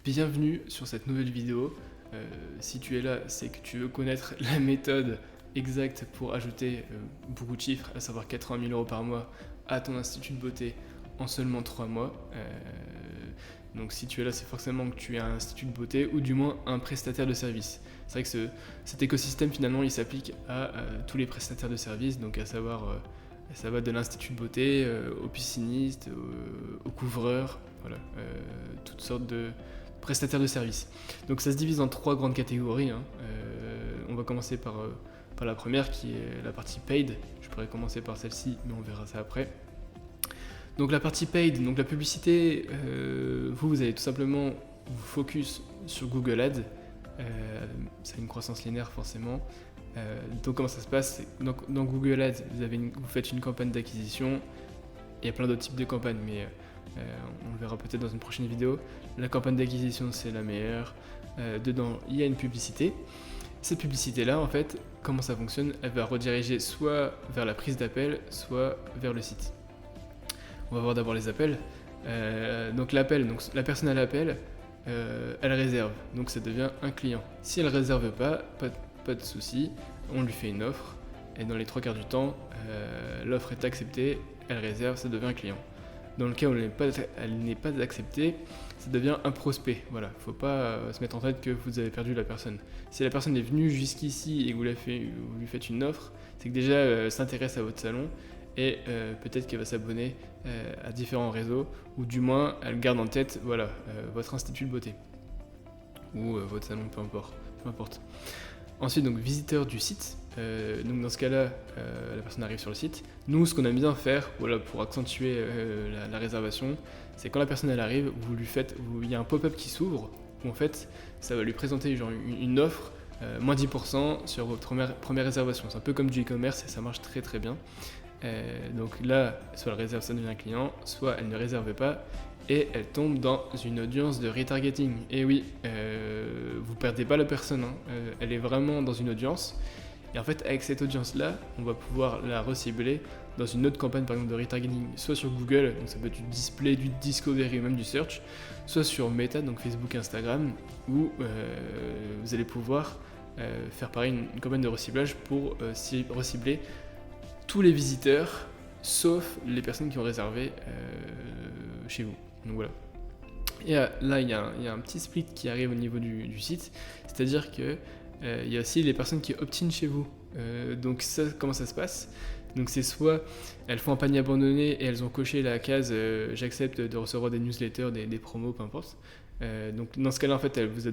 Bienvenue sur cette nouvelle vidéo. Si tu es là, c'est que tu veux connaître la méthode exacte pour ajouter beaucoup de chiffres, à savoir 80 000 € par mois à ton institut de beauté en seulement 3 mois. Donc si tu es là, c'est forcément que tu es un institut de beauté ou du moins un prestataire de service. C'est vrai que cet écosystème finalement il s'applique à tous les prestataires de services, donc à savoir ça va de l'institut de beauté aux piscinistes, aux couvreurs, voilà, toutes sortes de prestataires de services. Donc ça se divise en 3 grandes catégories. On va commencer par la première qui est la partie paid. Je pourrais commencer par celle-ci, mais on verra ça après. Donc la partie paid, donc la publicité, vous allez tout simplement vous focus sur Google Ads. Ça a une croissance linéaire forcément. Donc comment ça se passe? Dans Google Ads, vous faites une campagne d'acquisition. Il y a plein d'autres types de campagnes, mais on le verra peut-être dans une prochaine vidéo. La campagne d'acquisition, c'est la meilleure. Dedans, il y a une publicité. Cette publicité-là, en fait, comment ça fonctionne? Elle va rediriger soit vers la prise d'appel, soit vers le site. On va voir d'abord les appels. Donc l'appel, donc la personne à l'appel, elle réserve, donc ça devient un client. Si elle ne réserve pas de souci, on lui fait une offre, et dans les 3 quarts du temps, l'offre est acceptée, elle réserve, ça devient un client. Dans le cas où elle n'est pas acceptée, ça devient un prospect. Voilà, faut pas se mettre en tête que vous avez perdu la personne. Si la personne est venue jusqu'ici et que vous lui faites une offre, c'est que déjà elle s'intéresse à votre salon et peut-être qu'elle va s'abonner à différents réseaux, ou du moins elle garde en tête votre institut de beauté ou votre salon, peu importe. Ensuite, donc visiteur du site. Donc dans ce cas-là, la personne arrive sur le site. Nous, ce qu'on aime bien faire, pour accentuer la réservation, c'est quand la personne elle arrive, il y a un pop-up qui s'ouvre où en fait, ça va lui présenter genre une offre moins 10% sur votre première réservation. C'est un peu comme du e-commerce et ça marche très très bien. Donc là, soit elle réserve, ça devient un client, soit elle ne réserve pas et elle tombe dans une audience de retargeting. Et oui, vous perdez pas la personne, elle est vraiment dans une audience. Et en fait, avec cette audience-là, on va pouvoir la recibler dans une autre campagne, par exemple de retargeting, soit sur Google, donc ça peut être du display, du discovery ou même du search, soit sur Meta, donc Facebook, Instagram, où vous allez pouvoir faire pareil une campagne de reciblage pour recibler tous les visiteurs, sauf les personnes qui ont réservé chez vous. Donc voilà. Et là, il y a un petit split qui arrive au niveau du site, c'est-à-dire que il y a aussi les personnes qui opt-in chez vous. Donc ça, comment ça se passe? Donc c'est soit elles font un panier abandonné et elles ont coché la case j'accepte de recevoir des newsletters, des promos, peu importe. Donc dans ce cas-là, en fait, elle vous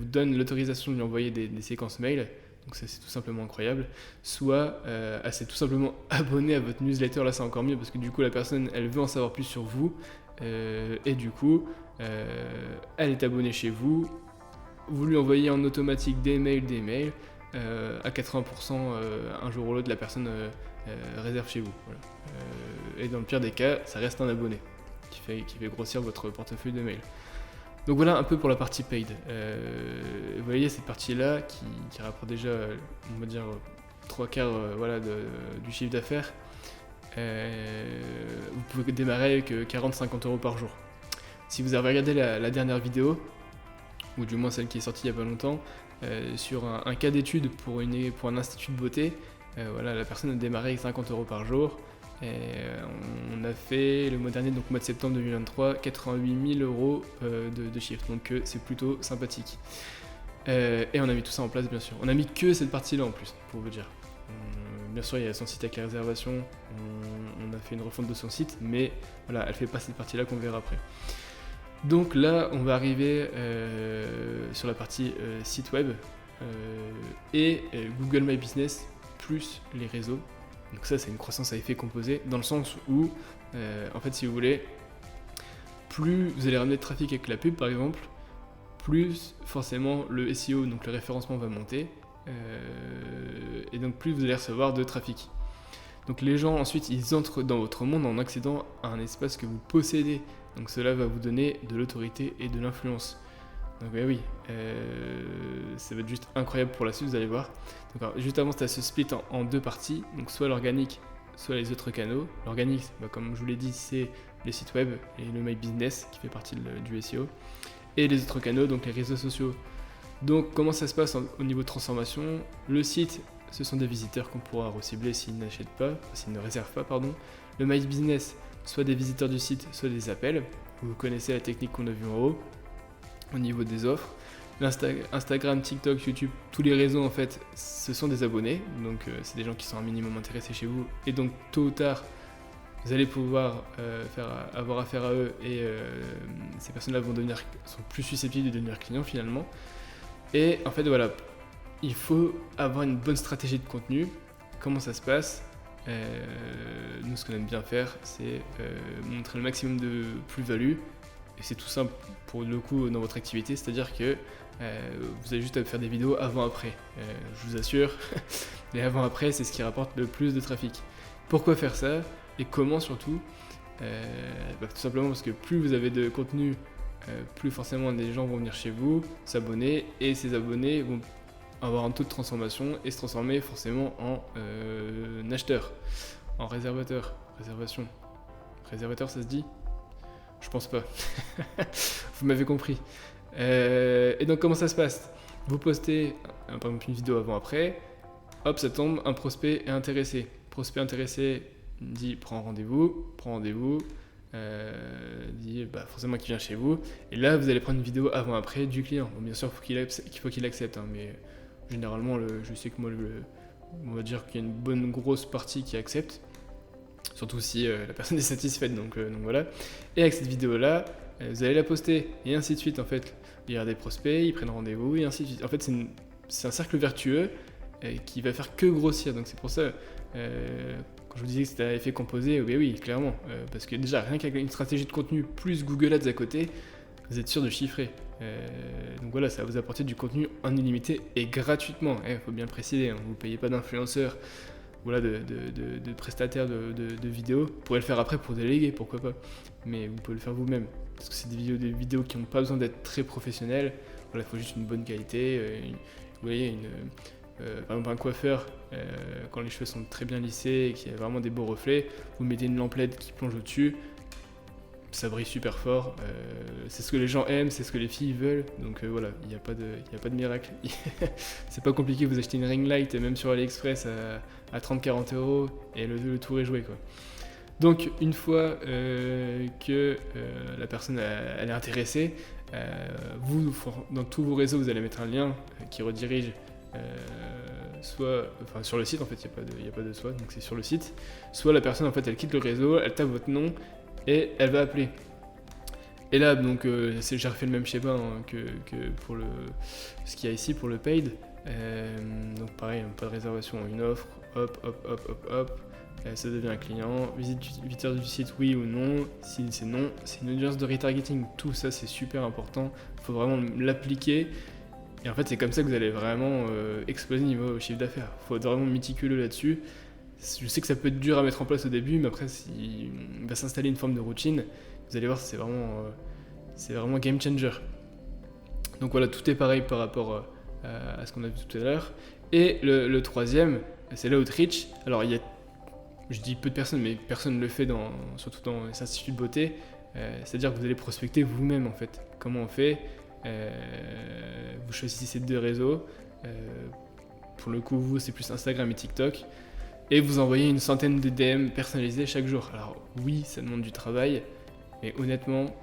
donne l'autorisation de lui envoyer des séquences mail. Donc ça, c'est tout simplement incroyable. Soit elle s'est tout simplement abonnée à votre newsletter. Là, c'est encore mieux parce que du coup, la personne, elle veut en savoir plus sur vous. Et du coup, elle est abonnée chez vous. Vous lui envoyez en automatique des mails. À 80%, un jour ou l'autre, la personne réserve chez vous. Voilà. Et dans le pire des cas, ça reste un abonné qui fait grossir votre portefeuille de mails. Donc voilà un peu pour la partie paid. Vous voyez cette partie-là qui rapporte déjà, on va dire, 3 quarts du chiffre d'affaires. Vous pouvez démarrer avec 40-50 € par jour. Si vous avez regardé la dernière vidéo, ou du moins celle qui est sortie il n'y a pas longtemps, sur un cas d'étude pour un institut de beauté, la personne a démarré avec 50 € par jour. Et on a fait le mois dernier, donc mois de septembre 2023, 88 000 € de chiffre, donc c'est plutôt sympathique. Et on a mis tout ça en place, bien sûr. On a mis que cette partie-là en plus, pour vous dire. Bien sûr, il y a son site avec les réservations, on a fait une refonte de son site, mais voilà, elle fait pas cette partie-là qu'on verra après. Donc là, on va arriver sur la partie site web et Google My Business plus les réseaux. Donc ça, c'est une croissance à effet composé, dans le sens où, en fait, si vous voulez, plus vous allez ramener de trafic avec la pub, par exemple, plus forcément le SEO, donc le référencement va monter, et donc plus vous allez recevoir de trafic. Donc les gens, ensuite, ils entrent dans votre monde en accédant à un espace que vous possédez. Donc cela va vous donner de l'autorité et de l'influence. Donc oui, ça va être juste incroyable pour la suite, vous allez voir. Donc, alors, juste avant, ça se split en 2 parties, donc soit l'organique, soit les autres canaux. L'organique, comme je vous l'ai dit, c'est les sites web et le My Business qui fait partie du SEO. et les autres canaux, donc les réseaux sociaux. Donc comment ça se passe au niveau de transformation? Le site, ce sont des visiteurs qu'on pourra recibler s'ils n'achètent pas, s'ils ne réservent pas, pardon. Le My Business, soit des visiteurs du site, soit des appels. Vous connaissez la technique qu'on a vue en haut, au niveau des offres. Instagram, TikTok, YouTube, tous les réseaux en fait, ce sont des abonnés, donc c'est des gens qui sont un minimum intéressés chez vous, et donc tôt ou tard, vous allez pouvoir avoir affaire à eux, et ces personnes-là sont plus susceptibles de devenir clients finalement. Et en fait voilà, il faut avoir une bonne stratégie de contenu. Comment ça se passe? Nous, ce qu'on aime bien faire, c'est montrer le maximum de plus-value. Et c'est tout simple pour le coup dans votre activité, c'est-à-dire que vous avez juste à faire des vidéos avant-après. Je vous assure, les avant-après, c'est ce qui rapporte le plus de trafic. Pourquoi faire ça? Et comment surtout? Tout simplement parce que plus vous avez de contenu, plus forcément des gens vont venir chez vous, s'abonner, et ces abonnés vont avoir un taux de transformation et se transformer forcément en acheteur, en réservateur. Réservateur, ça se dit? Je pense pas. Vous m'avez compris. Et donc comment ça se passe? Vous postez par exemple une vidéo avant-après, hop, ça tombe, un prospect est intéressé. Prospect intéressé dit prend rendez-vous, dit forcément qu'il vient chez vous, et là vous allez prendre une vidéo avant-après du client. Bon, bien sûr, il faut qu'il accepte, hein, mais généralement, je sais que moi, on va dire qu'il y a une bonne grosse partie qui accepte, surtout si la personne est satisfaite, donc voilà. Et avec cette vidéo-là, vous allez la poster, et ainsi de suite, en fait. Il y a des prospects, ils prennent rendez-vous, et ainsi de suite. En fait, c'est un cercle vertueux qui va faire que grossir, donc c'est pour ça, quand je vous disais que c'était un effet composé, oui, clairement, parce que déjà, rien qu'avec une stratégie de contenu plus Google Ads à côté, vous êtes sûr de chiffrer. Donc voilà, ça va vous apporter du contenu en illimité et gratuitement. Il faut bien le préciser, hein, vous ne payez pas d'influenceurs, voilà, de prestataires de vidéos. Vous pourrez le faire après pour déléguer, pourquoi pas. Mais vous pouvez le faire vous-même. Parce que c'est des vidéos qui n'ont pas besoin d'être très professionnelles. Voilà, il faut juste une bonne qualité. Vous voyez, par exemple un coiffeur, quand les cheveux sont très bien lissés et qu'il y a vraiment des beaux reflets, vous mettez une lampe LED qui plonge au-dessus. Ça brille super fort, c'est ce que les gens aiment, c'est ce que les filles veulent, donc voilà, il n'y a pas de miracle. C'est pas compliqué, vous achetez une ring light, même sur AliExpress à 30-40 euros, et le tour est joué, quoi. Donc une fois que la personne elle est intéressée, vous, dans tous vos réseaux, vous allez mettre un lien qui redirige sur le site, en fait, il n'y a pas de soit, donc c'est sur le site. Soit la personne, en fait, elle quitte le réseau, elle tape votre nom, et elle va appeler. Et là, donc, j'ai refait le même schéma hein, que pour ce qu'il y a ici pour le paid. Donc pareil, pas de réservation, une offre, hop, ça devient un client. Visiteur du site, oui ou non. Si c'est non, c'est une audience de retargeting. Tout ça, c'est super important. Il faut vraiment l'appliquer. Et en fait, c'est comme ça que vous allez vraiment exploser niveau chiffre d'affaires. Il faut être vraiment méticuleux là-dessus. Je sais que ça peut être dur à mettre en place au début, mais après, il va s'installer une forme de routine. Vous allez voir, c'est vraiment game changer. Donc voilà, tout est pareil par rapport à ce qu'on a vu tout à l'heure. Et le troisième, c'est l'outreach. Alors, je dis peu de personnes, mais personne ne le fait, surtout dans les instituts de beauté. C'est-à-dire que vous allez prospecter vous-même, en fait. Comment on fait? Vous choisissez ces deux réseaux. Pour le coup, vous, c'est plus Instagram et TikTok. Et vous envoyez une centaine de DM personnalisés chaque jour. Alors oui, ça demande du travail, mais honnêtement,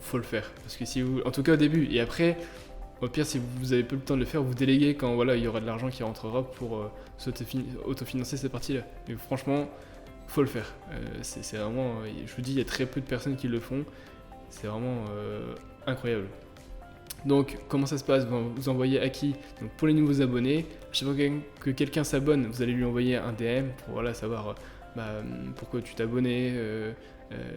faut le faire. Parce que en tout cas au début, et après, au pire, si vous avez peu le temps de le faire, vous déléguez quand voilà, il y aura de l'argent qui rentrera pour autofinancer cette partie-là. Mais franchement, faut le faire. C'est vraiment, je vous dis, il y a très peu de personnes qui le font. C'est vraiment incroyable. Donc, comment ça se passe? Vous envoyez à qui? Donc, pour les nouveaux abonnés, à chaque fois que quelqu'un s'abonne, vous allez lui envoyer un DM pour savoir pourquoi tu t'es abonné,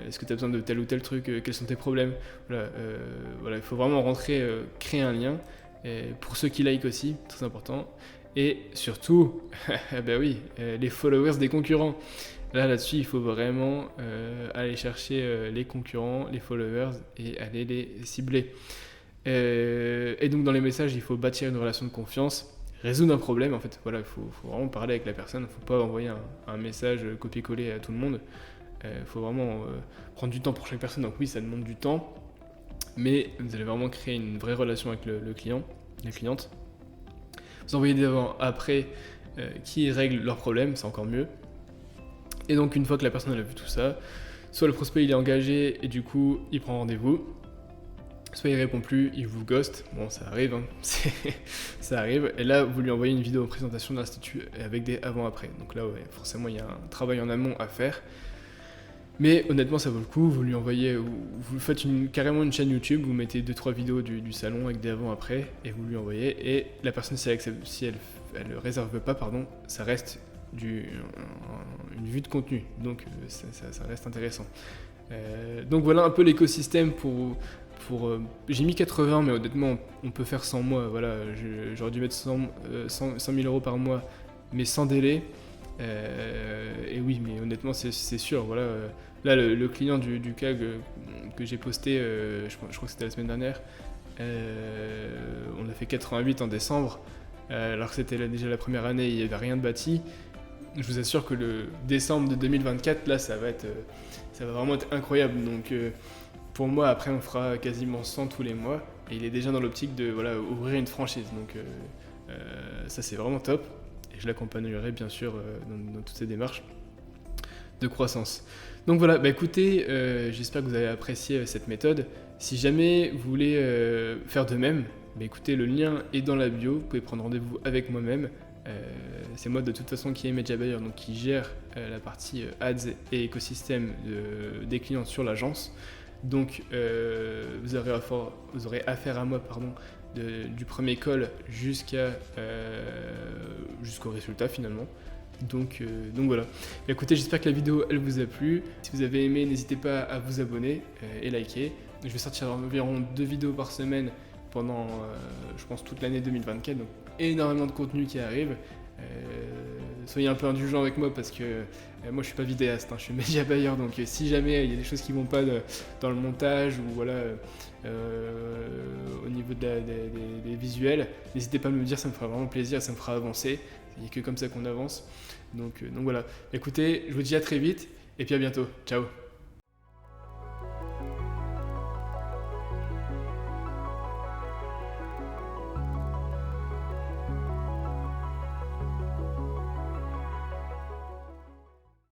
est-ce que tu as besoin de tel ou tel truc, quels sont tes problèmes. Il faut vraiment rentrer, créer un lien. Et pour ceux qui like aussi, très important. Et surtout, les followers des concurrents. Là-dessus, il faut vraiment aller chercher les concurrents, les followers et aller les cibler. Et donc dans les messages, il faut bâtir une relation de confiance, résoudre un problème en fait. Voilà, il faut vraiment parler avec la personne, il ne faut pas envoyer un message copier-coller à tout le monde. Il faut vraiment prendre du temps pour chaque personne, donc oui, ça demande du temps. mais vous allez vraiment créer une vraie relation avec le client, la cliente. Vous envoyez des avant-après qui règlent leurs problèmes, c'est encore mieux. Et donc une fois que la personne a vu tout ça, soit le prospect il est engagé et du coup il prend rendez-vous, soit il répond plus, il vous ghost, bon ça arrive, hein. Ça arrive, et là vous lui envoyez une vidéo de présentation de l'institut avec des avant-après. Donc là ouais, forcément il y a un travail en amont à faire. Mais honnêtement ça vaut le coup, vous lui envoyez, vous faites carrément une chaîne YouTube, vous mettez 2-3 vidéos du salon avec des avant-après et vous lui envoyez, et la personne si elle réserve pas, ça reste une vue de contenu, donc ça reste intéressant. Donc voilà un peu l'écosystème pour j'ai mis 80, mais honnêtement on peut faire 100 mois, voilà, j'aurais dû mettre 100 000 euros par mois, mais sans délai. Et oui, mais honnêtement c'est sûr, voilà. Là le client du cas que j'ai posté, je crois que c'était la semaine dernière, on a fait 88 en décembre, alors que c'était déjà la première année, il n'y avait rien de bâti. Je vous assure que le décembre de 2024, là ça va vraiment être incroyable. Donc pour moi, après on fera quasiment 100 tous les mois, et il est déjà dans l'optique de ouvrir une franchise. Donc ça c'est vraiment top. Et je l'accompagnerai bien sûr dans toutes ces démarches de croissance. Donc voilà, écoutez, j'espère que vous avez apprécié cette méthode. Si jamais vous voulez faire de même, écoutez, le lien est dans la bio, vous pouvez prendre rendez-vous avec moi-même. C'est moi de toute façon qui est Media Buyer, donc qui gère la partie ads et écosystème des clients sur l'agence. Donc vous aurez affaire à moi du premier call jusqu'au résultat finalement. Donc voilà. Écoutez, j'espère que la vidéo elle vous a plu. Si vous avez aimé, n'hésitez pas à vous abonner et liker. Je vais sortir environ 2 vidéos par semaine pendant je pense toute l'année 2024, donc énormément de contenu qui arrive. Soyez un peu indulgents avec moi parce que moi je suis pas vidéaste, hein, je suis Media Buyer, donc si jamais il y a des choses qui vont pas dans le montage ou au niveau des visuels, n'hésitez pas à me le dire, ça me fera vraiment plaisir, ça me fera avancer. Il n'y a que comme ça qu'on avance. Donc voilà. Écoutez, je vous dis à très vite et puis à bientôt. Ciao.